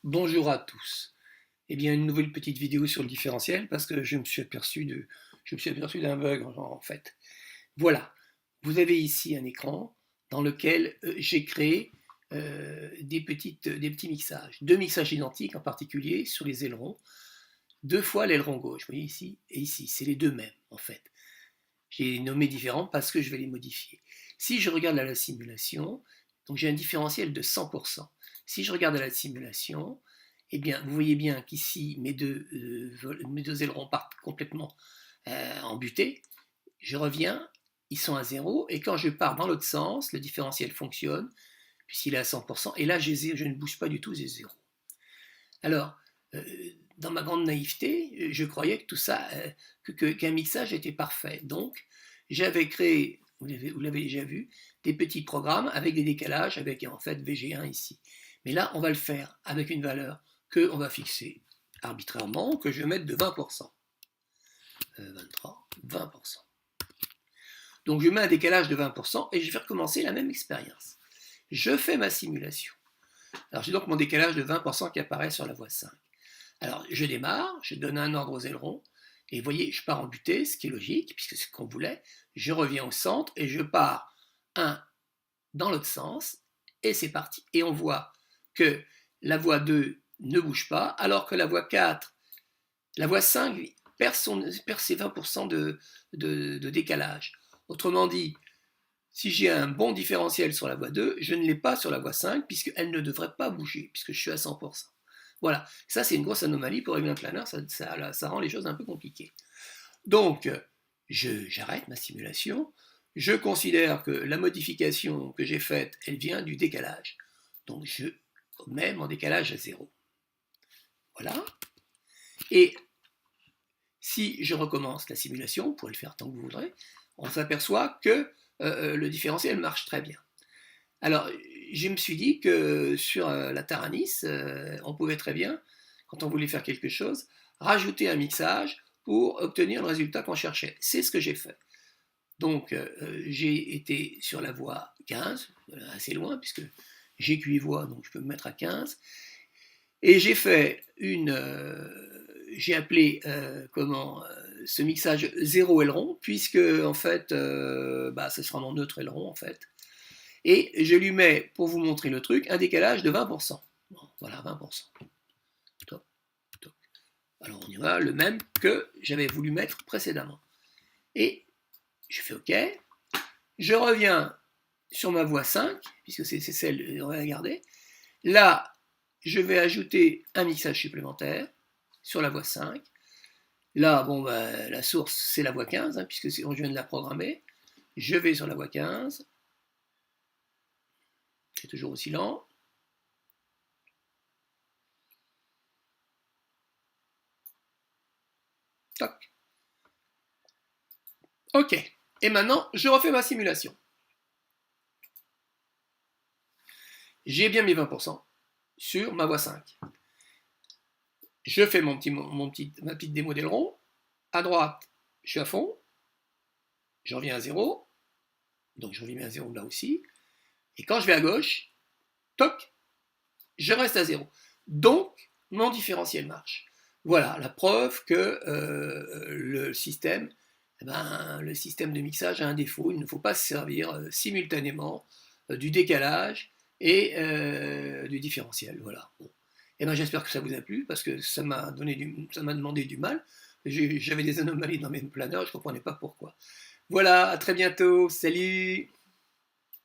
Bonjour à tous. Eh bien, une nouvelle petite vidéo sur le différentiel parce que je me suis aperçu d'un bug en fait. Voilà, vous avez ici un écran dans lequel j'ai créé des petits mixages. Deux mixages identiques en particulier sur les ailerons. Deux fois l'aileron gauche, vous voyez ici et ici, c'est les deux mêmes en fait. J'ai nommé différents parce que je vais les modifier. Si je regarde à la simulation, donc j'ai un différentiel de 100%. Si je regarde à la simulation, eh bien, vous voyez bien qu'ici, mes deux ailerons partent complètement en butée. Je reviens, ils sont à zéro, et quand je pars dans l'autre sens, le différentiel fonctionne, puisqu'il est à 100%, et là, je ne bouge pas du tout, j'ai zéro. Alors, euh, dans ma grande naïveté, je croyais que tout ça, qu'un mixage était parfait. Donc, j'avais créé, vous l'avez déjà vu, des petits programmes avec des décalages, avec en fait VG1 ici. Mais là, on va le faire avec une valeur qu'on va fixer arbitrairement, que je vais mettre de 20%. 23, 20%. Donc, je mets un décalage de 20% et je vais recommencer la même expérience. Je fais ma simulation. Alors, j'ai donc mon décalage de 20% qui apparaît sur la voie 5. Alors, je démarre, je donne un ordre aux ailerons, et vous voyez, je pars en butée, ce qui est logique, puisque c'est ce qu'on voulait. Je reviens au centre, et je pars un dans l'autre sens, et c'est parti. Et on voit que la voie 2 ne bouge pas, alors que la voie 4, la voie 5 perd ses 20% de décalage. Autrement dit, si j'ai un bon différentiel sur la voie 2, je ne l'ai pas sur la voie 5, puisqu'elle ne devrait pas bouger, puisque je suis à 100%. Voilà, ça c'est une grosse anomalie pour régler un planeur, ça rend les choses un peu compliquées. Donc, j'arrête ma simulation, je considère que la modification que j'ai faite, elle vient du décalage. Donc je mets mon décalage à zéro. Voilà. Et si je recommence la simulation, vous pouvez le faire tant que vous voudrez, on s'aperçoit que le différentiel marche très bien. Alors, je me suis dit que sur la Taranis, on pouvait très bien, quand on voulait faire quelque chose, rajouter un mixage pour obtenir le résultat qu'on cherchait. C'est ce que j'ai fait. Donc, j'ai été sur la voie 15, assez loin, puisque j'ai QI voix, donc je peux me mettre à 15. Et j'ai fait j'ai appelé ce mixage 0 aileron, puisque en fait, ce sera mon neutre aileron en fait. Et je lui mets, pour vous montrer le truc, un décalage de 20%. Bon, voilà, 20%. Top, top. Alors on y va, le même que j'avais voulu mettre précédemment. Et je fais OK. Je reviens sur ma voie 5, puisque c'est celle qu'on va regarder. Là, je vais ajouter un mixage supplémentaire sur la voie 5. Là, la source, c'est la voie 15, hein, puisque je viens de la programmer. Je vais sur la voie 15. C'est toujours aussi lent. Toc. OK. Et maintenant, je refais ma simulation. J'ai bien mis 20% sur ma voie 5. Je fais ma petite démo d'aileron. À droite, je suis à fond. Je reviens à 0. Donc je reviens à 0 là aussi. Et quand je vais à gauche, toc, je reste à 0. Donc, mon différentiel marche. Voilà la preuve que le système de mixage a un défaut. Il ne faut pas se servir simultanément du décalage et du différentiel. Voilà. Bon. Et ben, j'espère que ça vous a plu parce que ça m'a demandé du mal. J'avais des anomalies dans mes planeurs, je ne comprenais pas pourquoi. Voilà, à très bientôt. Salut!